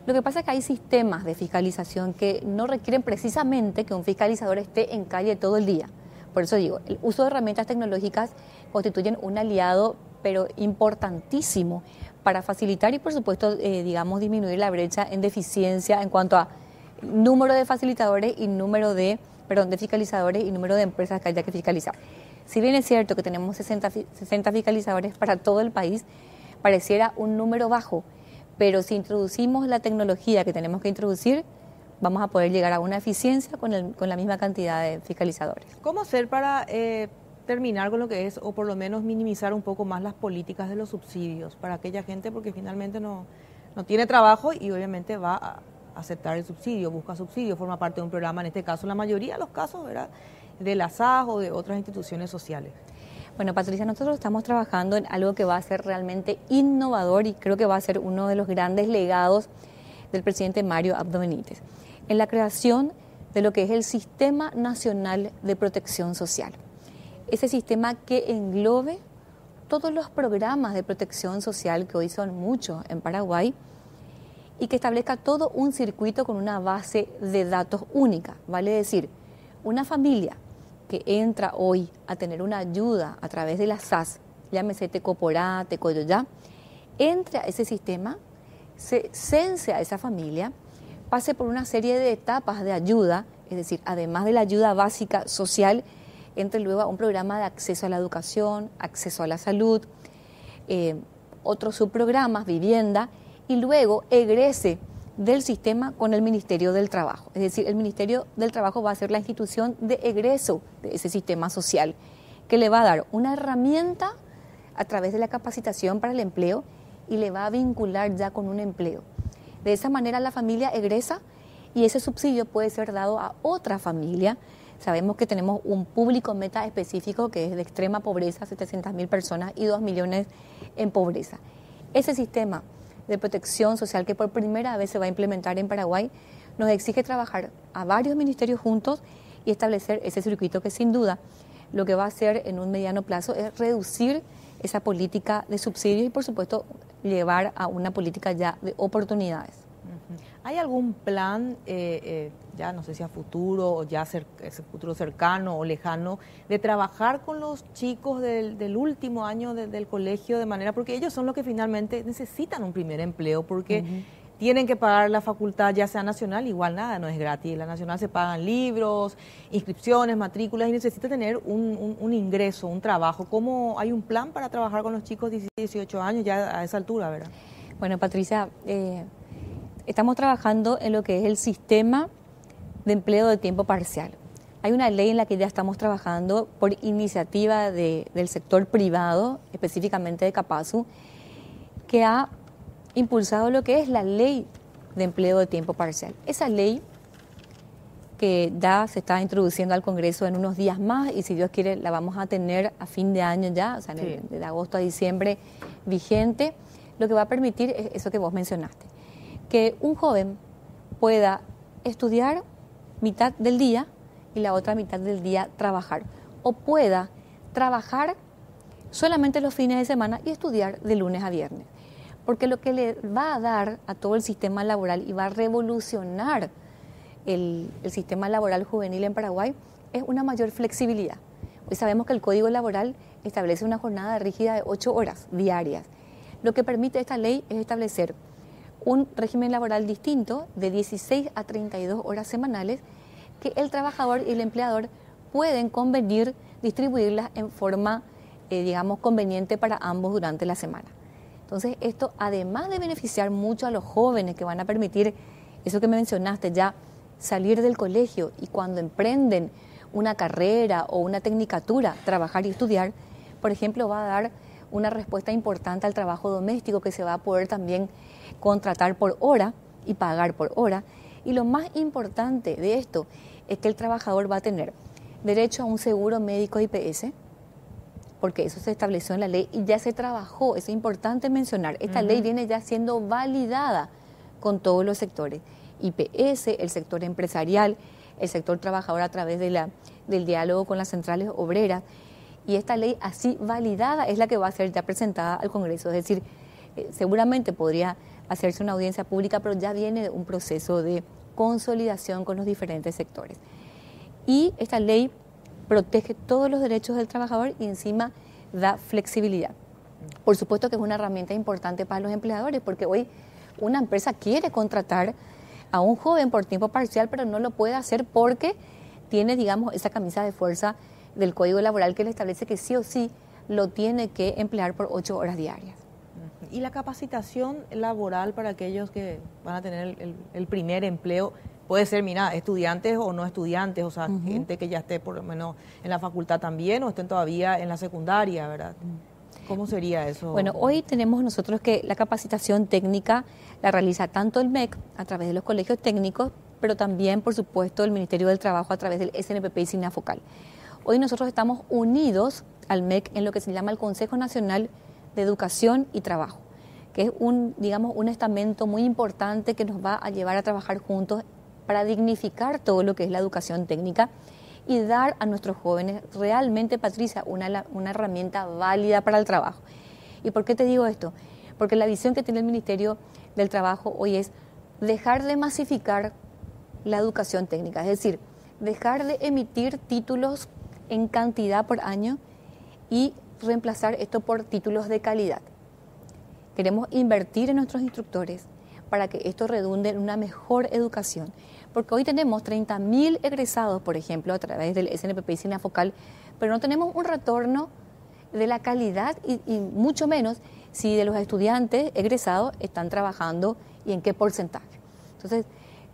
Lo que pasa es que hay sistemas de fiscalización que no requieren precisamente que un fiscalizador esté en calle todo el día. Por eso digo, el uso de herramientas tecnológicas constituyen un aliado, pero importantísimo, para facilitar y, por supuesto, digamos, disminuir la brecha en deficiencia en cuanto a número de facilitadores y de fiscalizadores y número de empresas que haya que fiscalizar. Si bien es cierto que tenemos 60 fiscalizadores para todo el país, pareciera un número bajo, pero si introducimos la tecnología que tenemos que introducir, vamos a poder llegar a una eficiencia con la misma cantidad de fiscalizadores. ¿Cómo hacer para terminar con lo que es, o por lo menos minimizar un poco más las políticas de los subsidios para aquella gente, porque finalmente no tiene trabajo y obviamente va a aceptar el subsidio, busca subsidio, forma parte de un programa, en este caso la mayoría de los casos, ¿verdad?, de la SAS o de otras instituciones sociales? Bueno, Patricia, nosotros estamos trabajando en algo que va a ser realmente innovador y creo que va a ser uno de los grandes legados del presidente Mario Abdo Benítez, en la creación de lo que es el Sistema Nacional de Protección Social. Ese sistema que englobe todos los programas de protección social, que hoy son muchos en Paraguay, y que establezca todo un circuito con una base de datos única. Vale decir, una familia que entra hoy a tener una ayuda a través de la SAS, llámese Tecoporá, Tecoyoyá, entre a ese sistema, se cense a esa familia, pase por una serie de etapas de ayuda, es decir, además de la ayuda básica social, entre luego a un programa de acceso a la educación, acceso a la salud, otros subprogramas, vivienda, y luego egrese del sistema con el Ministerio del Trabajo. Es decir, el Ministerio del Trabajo va a ser la institución de egreso de ese sistema social, que le va a dar una herramienta a través de la capacitación para el empleo y le va a vincular ya con un empleo. De esa manera la familia egresa y ese subsidio puede ser dado a otra familia. Sabemos que tenemos un público meta específico que es de extrema pobreza, 700.000 personas y 2 millones en pobreza. Ese sistema de protección social que por primera vez se va a implementar en Paraguay nos exige trabajar a varios ministerios juntos y establecer ese circuito que sin duda lo que va a hacer en un mediano plazo es reducir esa política de subsidios y por supuesto llevar a una política ya de oportunidades. ¿Hay algún plan, ya no sé si a futuro o ya ese futuro cercano o lejano, de trabajar con los chicos del último año del colegio de manera, porque ellos son los que finalmente necesitan un primer empleo, porque tienen que pagar la facultad, ya sea nacional, igual nada, no es gratis, la nacional se pagan libros, inscripciones, matrículas y necesita tener un ingreso, un trabajo? ¿Cómo hay un plan para trabajar con los chicos de 18 años ya a esa altura, verdad? Bueno, Patricia, estamos trabajando en lo que es el sistema de empleo de tiempo parcial. Hay una ley en la que ya estamos trabajando por iniciativa del sector privado, específicamente de Capasu, que ha impulsado lo que es la ley de empleo de tiempo parcial. Esa ley que ya se está introduciendo al Congreso en unos días más y si Dios quiere la vamos a tener a fin de año ya, o sea, de agosto a diciembre vigente, lo que va a permitir es eso que vos mencionaste, que un joven pueda estudiar mitad del día y la otra mitad del día trabajar, o pueda trabajar solamente los fines de semana y estudiar de lunes a viernes. Porque lo que le va a dar a todo el sistema laboral y va a revolucionar el sistema laboral juvenil en Paraguay es una mayor flexibilidad. Hoy sabemos que el Código Laboral establece una jornada rígida de 8 horas diarias. Lo que permite esta ley es establecer un régimen laboral distinto de 16 a 32 horas semanales que el trabajador y el empleador pueden convenir distribuirlas en forma, digamos, conveniente para ambos durante la semana. Entonces, esto, además de beneficiar mucho a los jóvenes que van a permitir, eso que me mencionaste, ya salir del colegio y cuando emprenden una carrera o una tecnicatura, trabajar y estudiar, por ejemplo, va a dar una respuesta importante al trabajo doméstico que se va a poder también contratar por hora y pagar por hora. Y lo más importante de esto es que el trabajador va a tener derecho a un seguro médico IPS, porque eso se estableció en la ley y ya se trabajó, eso es importante mencionar. Esta ley viene ya siendo validada con todos los sectores, IPS, el sector empresarial, el sector trabajador a través de del diálogo con las centrales obreras, y esta ley así validada es la que va a ser ya presentada al Congreso, es decir, seguramente podría hacerse una audiencia pública, pero ya viene un proceso de consolidación con los diferentes sectores. Y esta ley protege todos los derechos del trabajador y encima da flexibilidad. Por supuesto que es una herramienta importante para los empleadores, porque hoy una empresa quiere contratar a un joven por tiempo parcial, pero no lo puede hacer porque tiene, digamos, esa camisa de fuerza del Código Laboral que le establece que sí o sí lo tiene que emplear por 8 horas diarias. ¿Y la capacitación laboral para aquellos que van a tener el primer empleo? Puede ser, mira, estudiantes o no estudiantes, o sea, gente que ya esté por lo menos en la facultad también o estén todavía en la secundaria, ¿verdad? ¿Cómo sería eso? Bueno, hoy tenemos nosotros que la capacitación técnica la realiza tanto el MEC a través de los colegios técnicos, pero también, por supuesto, el Ministerio del Trabajo a través del SNPP y SINAFOCAL. Hoy nosotros estamos unidos al MEC en lo que se llama el Consejo Nacional de Educación y Trabajo, que es un estamento muy importante que nos va a llevar a trabajar juntos para dignificar todo lo que es la educación técnica y dar a nuestros jóvenes realmente, Patricia, una herramienta válida para el trabajo. ¿Y por qué te digo esto? Porque la visión que tiene el Ministerio del Trabajo hoy es dejar de masificar la educación técnica, es decir, dejar de emitir títulos en cantidad por año y reemplazar esto por títulos de calidad. Queremos invertir en nuestros instructores, para que esto redunde en una mejor educación. Porque hoy tenemos 30.000 egresados, por ejemplo, a través del SNPP y SINAFOCAL, pero no tenemos un retorno de la calidad y mucho menos si de los estudiantes egresados están trabajando y en qué porcentaje. Entonces,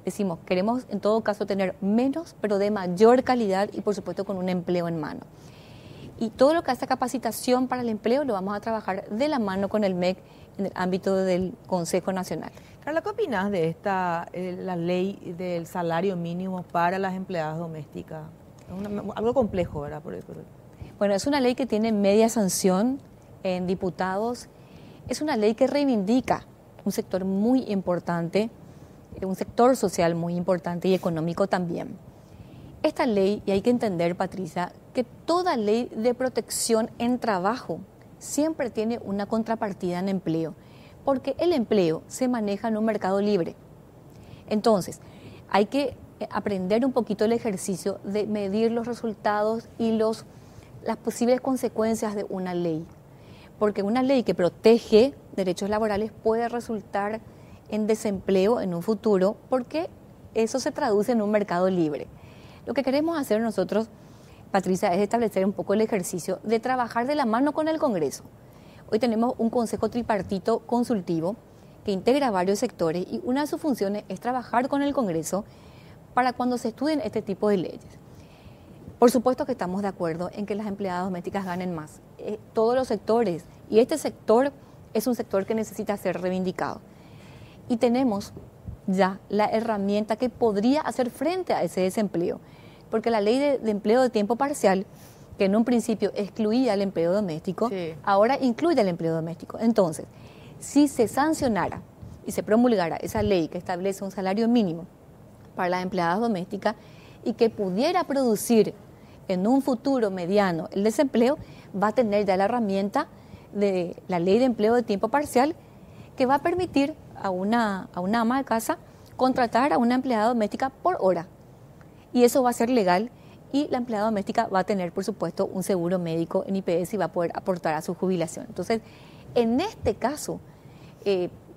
decimos, queremos en todo caso tener menos, pero de mayor calidad y por supuesto con un empleo en mano. Y todo lo que hace capacitación para el empleo lo vamos a trabajar de la mano con el MEC en el ámbito del Consejo Nacional. Carla, ¿qué opinas de la ley del salario mínimo para las empleadas domésticas? Es algo complejo, ¿verdad? Bueno, es una ley que tiene media sanción en diputados. Es una ley que reivindica un sector muy importante, un sector social muy importante y económico también. Esta ley, y hay que entender, Patricia, que toda ley de protección en trabajo siempre tiene una contrapartida en empleo, porque el empleo se maneja en un mercado libre. Entonces, hay que aprender un poquito el ejercicio de medir los resultados y las posibles consecuencias de una ley, porque una ley que protege derechos laborales puede resultar en desempleo en un futuro, porque eso se traduce en un mercado libre. Lo que queremos hacer nosotros, Patricia, es establecer un poco el ejercicio de trabajar de la mano con el Congreso. Hoy tenemos un consejo tripartito consultivo que integra varios sectores y una de sus funciones es trabajar con el Congreso para cuando se estudien este tipo de leyes. Por supuesto que estamos de acuerdo en que las empleadas domésticas ganen más. Todos los sectores, y este sector es un sector que necesita ser reivindicado. Y tenemos ya la herramienta que podría hacer frente a ese desempleo, porque la ley de empleo de tiempo parcial, que en un principio excluía el empleo doméstico, sí, ahora incluye el empleo doméstico. Entonces, si se sancionara y se promulgara esa ley que establece un salario mínimo para las empleadas domésticas y que pudiera producir en un futuro mediano el desempleo, va a tener ya la herramienta de la ley de empleo de tiempo parcial que va a permitir a una ama de casa contratar a una empleada doméstica por hora. Y eso va a ser legal y la empleada doméstica va a tener, por supuesto, un seguro médico en IPS y va a poder aportar a su jubilación. Entonces, en este caso,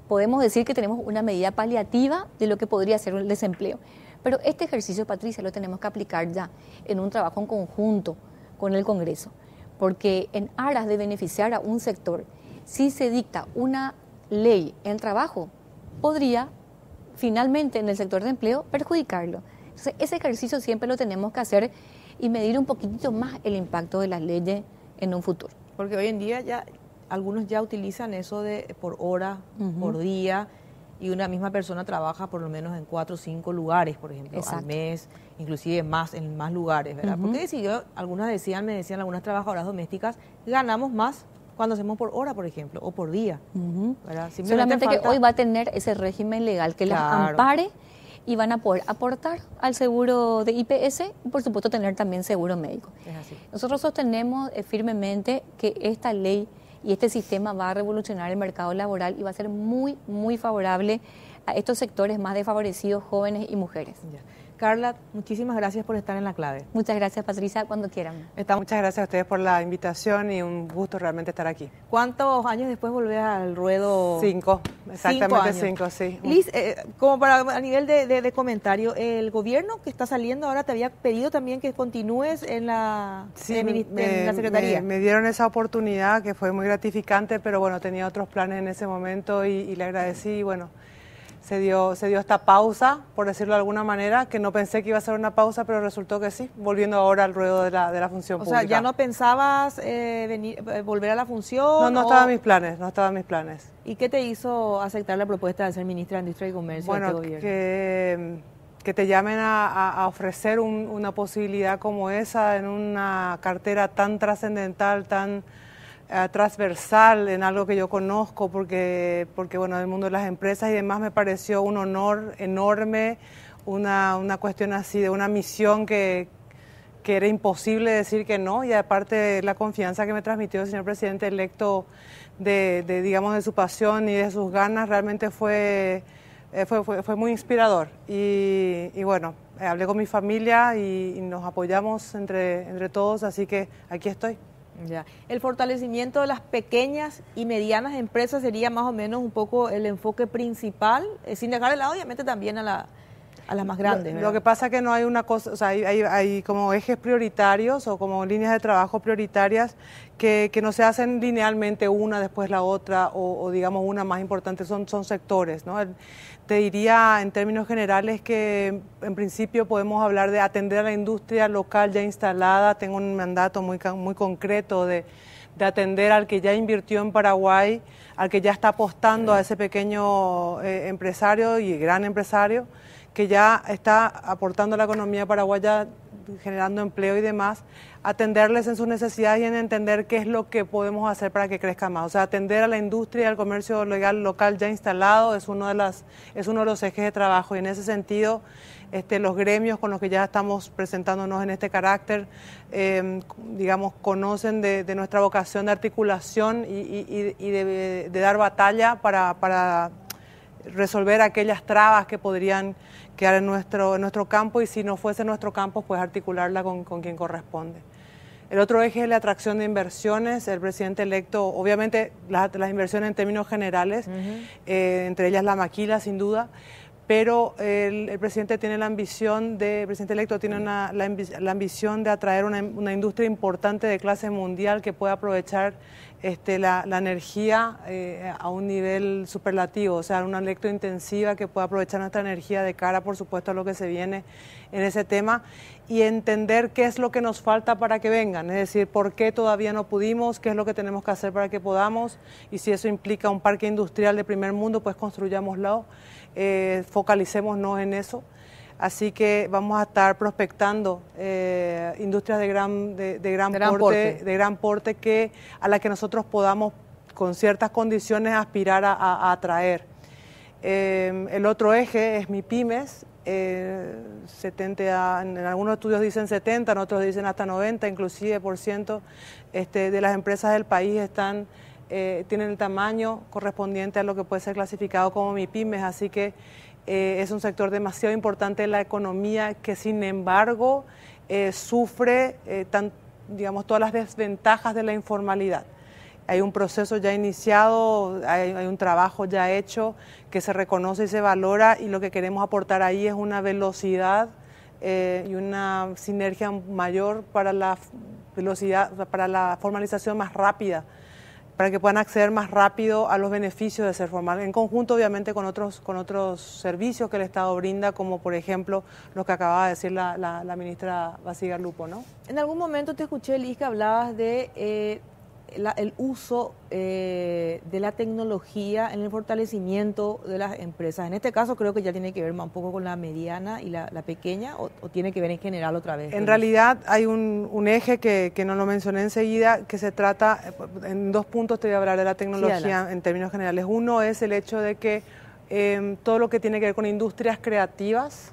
podemos decir que tenemos una medida paliativa de lo que podría ser el desempleo. Pero este ejercicio, Patricia, lo tenemos que aplicar ya en un trabajo en conjunto con el Congreso, porque en aras de beneficiar a un sector, si se dicta una ley en el trabajo, podría finalmente en el sector de empleo perjudicarlo. Entonces, ese ejercicio siempre lo tenemos que hacer y medir un poquitito más el impacto de las leyes en un futuro. Porque hoy en día ya algunos ya utilizan eso de por hora, por día, y una misma persona trabaja por lo menos en 4 o 5 lugares, por ejemplo, al mes, inclusive más en más lugares, ¿verdad? Porque me decían algunas trabajadoras domésticas, ganamos más cuando hacemos por hora, por ejemplo, o por día. Solamente que hoy va a tener ese régimen legal que las ampare y van a poder aportar al seguro de IPS y por supuesto tener también seguro médico. Es así. Nosotros sostenemos firmemente que esta ley y este sistema va a revolucionar el mercado laboral y va a ser muy, muy favorable a estos sectores más desfavorecidos, jóvenes y mujeres. Ya. Carla, muchísimas gracias por estar en La Clave. Muchas gracias, Patricia, cuando quieran. Muchas gracias a ustedes por la invitación y un gusto realmente estar aquí. ¿Cuántos años después volvés al ruedo? 5, exactamente 5, sí. Liz, como para a nivel de comentario, el gobierno que está saliendo ahora te había pedido también que continúes en la, en la Secretaría. Me dieron esa oportunidad que fue muy gratificante, pero bueno, tenía otros planes en ese momento y le agradecí y bueno, se dio esta pausa, por decirlo de alguna manera, que no pensé que iba a ser una pausa, pero resultó que sí, volviendo ahora al ruedo de la función pública. O sea, ¿ya no pensabas volver a la función? No estaba en mis planes, ¿Y qué te hizo aceptar la propuesta de ser ministra de Industria y Comercio de este gobierno? Que te llamen a ofrecer una posibilidad como esa en una cartera tan trascendental, tan transversal en algo que yo conozco porque bueno, el mundo de las empresas y demás me pareció un honor enorme, una cuestión así de una misión que era imposible decir que no, y aparte la confianza que me transmitió el señor presidente electo digamos de su pasión y de sus ganas realmente fue muy inspirador y bueno, hablé con mi familia y nos apoyamos entre todos, así que aquí estoy. Ya. El fortalecimiento de las pequeñas y medianas empresas sería más o menos un poco el enfoque principal, sin dejar de lado obviamente también a las más grandes. Lo que pasa es que no hay una cosa, o sea, hay como ejes prioritarios o como líneas de trabajo prioritarias que no se hacen linealmente una después la otra o digamos una más importante, son sectores, ¿no? Te diría en términos generales que en principio podemos hablar de atender a la industria local ya instalada. Tengo un mandato muy concreto de atender al que ya invirtió en Paraguay, al que ya está apostando a ese pequeño empresario y gran empresario, que ya está aportando a la economía paraguaya, generando empleo y demás, atenderles en sus necesidades y en entender qué es lo que podemos hacer para que crezca más. O sea, atender a la industria y al comercio legal local ya instalado es uno de los ejes de trabajo, y en ese sentido los gremios con los que ya estamos presentándonos en este carácter, digamos, conocen de nuestra vocación de articulación y de dar batalla para resolver aquellas trabas que podrían quedar en nuestro campo, y si no fuese nuestro campo, pues articularla con quien corresponde. El otro eje es la atracción de inversiones. El presidente electo, obviamente las inversiones en términos generales, entre ellas la maquila sin duda, pero el presidente tiene la ambición el presidente electo tiene la ambición de atraer una industria importante de clase mundial que pueda aprovechar la energía a un nivel superlativo, o sea, una electrointensiva que pueda aprovechar nuestra energía de cara, por supuesto, a lo que se viene en ese tema, y entender qué es lo que nos falta para que vengan, es decir, por qué todavía no pudimos, qué es lo que tenemos que hacer para que podamos, y si eso implica un parque industrial de primer mundo, pues construyámoslo, focalicémonos en eso. Así que vamos a estar prospectando industrias de gran porte a la que nosotros podamos, con ciertas condiciones, aspirar a atraer. El otro eje es MIPYMES. En algunos estudios dicen 70, en otros dicen hasta 90, inclusive por ciento de las empresas del país tienen el tamaño correspondiente a lo que puede ser clasificado como MIPYMES, así que es un sector demasiado importante de la economía que, sin embargo, sufre digamos, todas las desventajas de la informalidad. Hay un proceso ya iniciado, hay un trabajo ya hecho que se reconoce y se valora, y lo que queremos aportar ahí es una velocidad y una sinergia mayor para la formalización más rápida, para que puedan acceder más rápido a los beneficios de ser formal, en conjunto obviamente con otros servicios que el Estado brinda, como por ejemplo lo que acababa de decir la ministra Bacigalupo, ¿no? En algún momento te escuché, Liz, que hablabas de el uso de la tecnología en el fortalecimiento de las empresas. En este caso creo que ya tiene que ver más un poco con la mediana y la pequeña, o tiene que ver en general otra vez. En realidad hay un eje que no lo mencioné enseguida, que se trata, en 2 puntos te voy a hablar de la tecnología en términos generales. Uno es el hecho de que todo lo que tiene que ver con industrias creativas,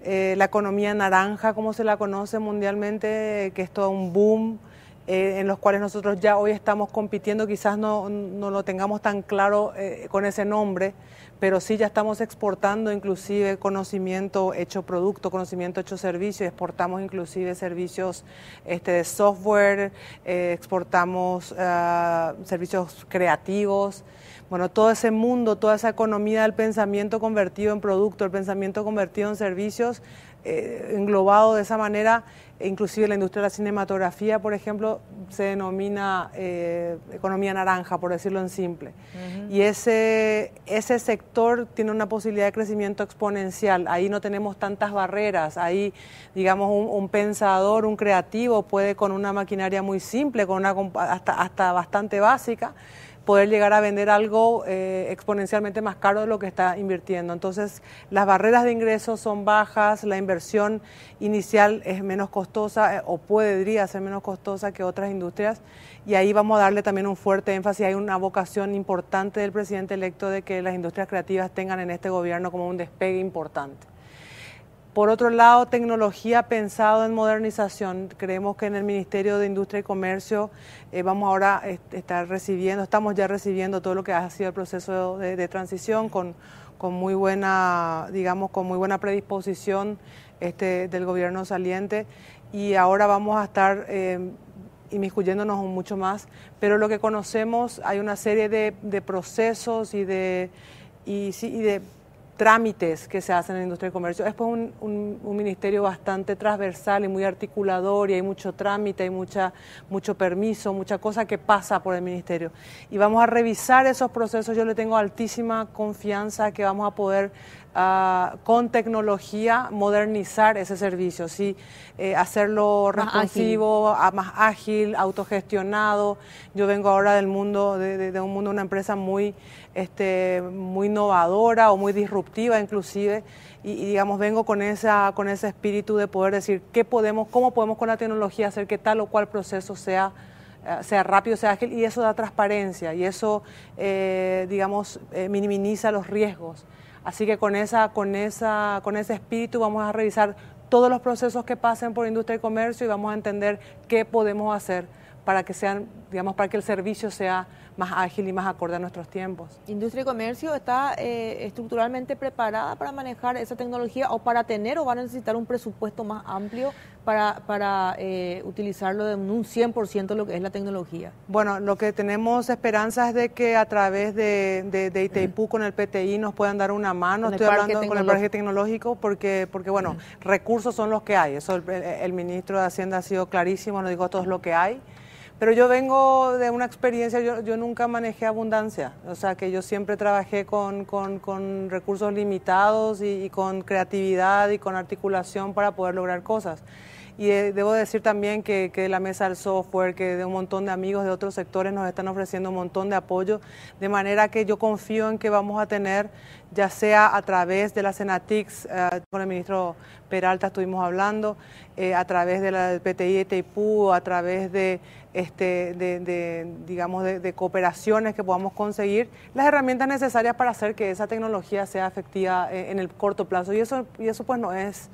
la economía naranja, como se la conoce mundialmente, que es todo un boom, en los cuales nosotros ya hoy estamos compitiendo, quizás no lo tengamos tan claro con ese nombre, pero sí ya estamos exportando inclusive conocimiento hecho producto, conocimiento hecho servicio, exportamos inclusive servicios de software, exportamos servicios creativos. Bueno, todo ese mundo, toda esa economía del pensamiento convertido en producto, el pensamiento convertido en servicios, englobado de esa manera, inclusive la industria de la cinematografía, por ejemplo, se denomina economía naranja, por decirlo en simple. Y ese sector tiene una posibilidad de crecimiento exponencial. Ahí no tenemos tantas barreras. Ahí, digamos, un pensador, un creativo puede, con una maquinaria muy simple, con hasta bastante básica, poder llegar a vender algo exponencialmente más caro de lo que está invirtiendo. Entonces, las barreras de ingresos son bajas, la inversión inicial es menos costosa o podría ser menos costosa que otras industrias, y ahí vamos a darle también un fuerte énfasis. Hay una vocación importante del presidente electo de que las industrias creativas tengan en este gobierno como un despegue importante. Por otro lado, tecnología pensado en modernización. Creemos que en el Ministerio de Industria y Comercio vamos ahora a estamos ya recibiendo todo lo que ha sido el proceso de transición con muy buena, digamos, con muy buena predisposición del gobierno saliente, y ahora vamos a estar inmiscuyéndonos mucho más, pero lo que conocemos, hay una serie de procesos y de trámites que se hacen en la industria del comercio. Es pues un ministerio bastante transversal y muy articulador, y hay mucho trámite, hay mucho permiso, mucha cosa que pasa por el ministerio. Y vamos a revisar esos procesos. Yo le tengo altísima confianza que vamos a poder con tecnología modernizar ese servicio, ¿sí? Hacerlo responsivo, más ágil, autogestionado. Yo vengo ahora del mundo, de un mundo, una empresa muy innovadora o muy disruptiva inclusive, y digamos vengo con ese espíritu de poder decir cómo podemos con la tecnología hacer que tal o cual proceso sea rápido, sea ágil, y eso da transparencia y eso minimiza los riesgos. Así que con ese espíritu vamos a revisar todos los procesos que pasen por industria y comercio y vamos a entender qué podemos hacer para que para que el servicio sea más ágil y más acorde a nuestros tiempos. ¿Industria y comercio está estructuralmente preparada para manejar esa tecnología o para tener o va a necesitar un presupuesto más amplio para utilizarlo en un 100% lo que es la tecnología? Bueno, lo que tenemos esperanza es de que a través de Itaipú con el PTI nos puedan dar una mano. Estoy hablando con el parque tecnológico porque bueno, recursos son los que hay. Eso el ministro de Hacienda ha sido clarísimo, nos dijo todo es lo que hay. Pero yo vengo de una experiencia, yo nunca manejé abundancia, o sea que yo siempre trabajé con recursos limitados y con creatividad y con articulación para poder lograr cosas. Y debo decir también que de la mesa del software, que de un montón de amigos de otros sectores nos están ofreciendo un montón de apoyo, de manera que yo confío en que vamos a tener, ya sea a través de la Senatix, con el ministro Peralta estuvimos hablando, a través de la PTI de Itaipú, a través de cooperaciones que podamos conseguir, las herramientas necesarias para hacer que esa tecnología sea efectiva en el corto plazo. Y eso pues no es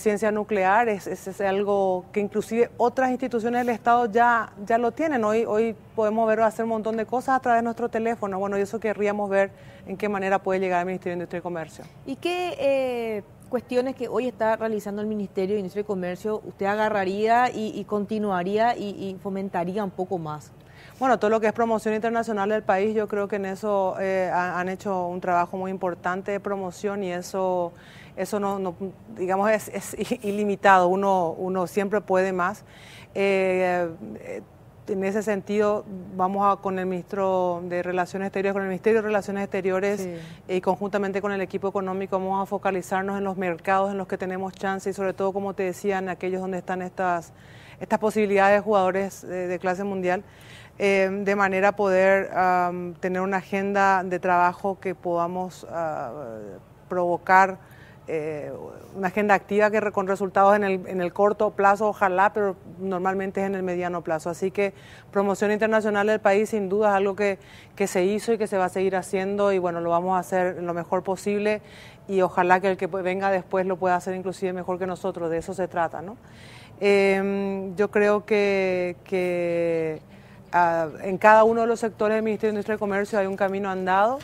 ciencia nuclear, es algo que inclusive otras instituciones del Estado ya lo tienen. Hoy podemos hacer un montón de cosas a través de nuestro teléfono. Bueno, y eso querríamos ver en qué manera puede llegar al Ministerio de Industria y Comercio. ¿Y qué cuestiones que hoy está realizando el Ministerio de Industria y Comercio usted agarraría y continuaría y fomentaría un poco más? Bueno, todo lo que es promoción internacional del país, yo creo que en eso han hecho un trabajo muy importante de promoción y eso no digamos, es ilimitado, uno siempre puede más. En ese sentido, vamos con el ministro de Relaciones Exteriores, con el Ministerio de Relaciones Exteriores, sí, y conjuntamente con el equipo económico vamos a focalizarnos en los mercados en los que tenemos chance y sobre todo, como te decía, en aquellos donde están estas posibilidades de jugadores de clase mundial, de manera a poder tener una agenda de trabajo que podamos provocar una agenda activa con resultados en el corto plazo, ojalá, pero normalmente es en el mediano plazo. Así que promoción internacional del país sin duda es algo que se hizo y que se va a seguir haciendo y bueno, lo vamos a hacer lo mejor posible y ojalá que el que venga después lo pueda hacer inclusive mejor que nosotros, de eso se trata, ¿no? Yo creo que en cada uno de los sectores del Ministerio de Industria y Comercio hay un camino andado.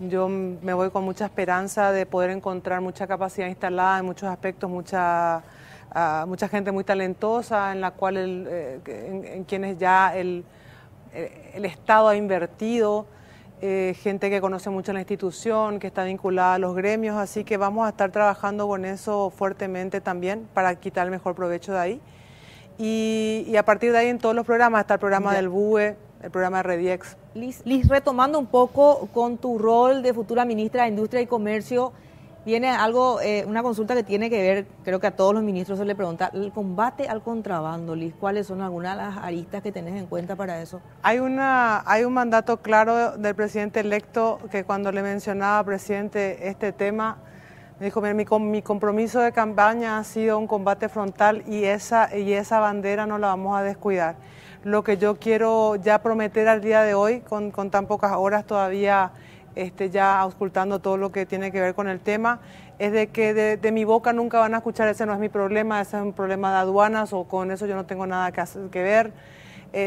Yo me voy con mucha esperanza de poder encontrar mucha capacidad instalada en muchos aspectos, mucha gente muy talentosa en la cual en quienes ya el Estado ha invertido, gente que conoce mucho la institución, que está vinculada a los gremios, así que vamos a estar trabajando con eso fuertemente también para quitar el mejor provecho de ahí. Y a partir de ahí en todos los programas, está el programa del BUE, el programa de Rediex. Liz, retomando un poco con tu rol de futura ministra de Industria y Comercio, viene algo, una consulta que tiene que ver, creo que a todos los ministros se le pregunta, el combate al contrabando, Liz, ¿cuáles son algunas de las aristas que tenés en cuenta para eso? Hay un mandato claro del presidente electo que cuando le mencionaba, presidente, este tema, me dijo, mi compromiso de campaña ha sido un combate frontal y esa bandera no la vamos a descuidar. Lo que yo quiero ya prometer al día de hoy, con tan pocas horas todavía ya auscultando todo lo que tiene que ver con el tema, es de que de mi boca nunca van a escuchar ese no es mi problema, ese es un problema de aduanas o con eso yo no tengo nada que ver.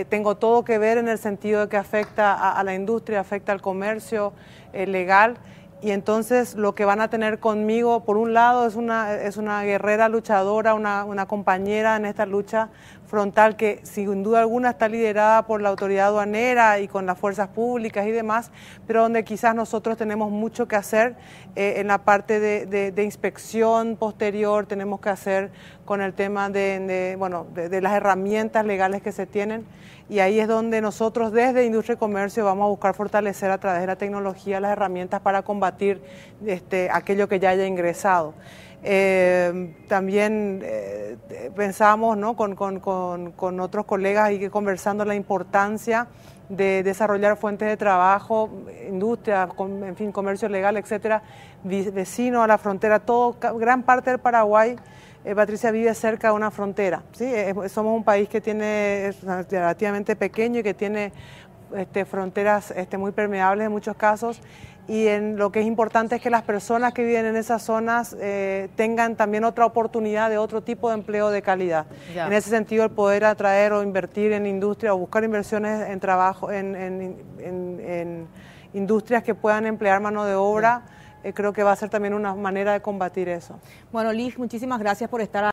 Tengo todo que ver en el sentido de que afecta a la industria, afecta al comercio legal y entonces lo que van a tener conmigo, por un lado, es una guerrera luchadora, una compañera en esta lucha frontal que sin duda alguna está liderada por la autoridad aduanera y con las fuerzas públicas y demás, pero donde quizás nosotros tenemos mucho que hacer en la parte de inspección posterior, tenemos que hacer con el tema de las herramientas legales que se tienen, y ahí es donde nosotros desde Industria y Comercio vamos a buscar fortalecer a través de la tecnología las herramientas para combatir aquello que ya haya ingresado. También pensamos, ¿no?, con otros colegas y conversando la importancia de desarrollar fuentes de trabajo, industria, en fin, comercio legal, etcétera, vecino a la frontera. Gran parte del Paraguay, Patricia, vive cerca de una frontera, ¿sí? Somos un país que es relativamente pequeño y que tiene fronteras muy permeables en muchos casos, y lo que es importante es que las personas que viven en esas zonas tengan también otra oportunidad de otro tipo de empleo de calidad. Ya. En ese sentido, el poder atraer o invertir en industria o buscar inversiones en trabajo, en industrias que puedan emplear mano de obra, creo que va a ser también una manera de combatir eso. Bueno, Liz, muchísimas gracias por estar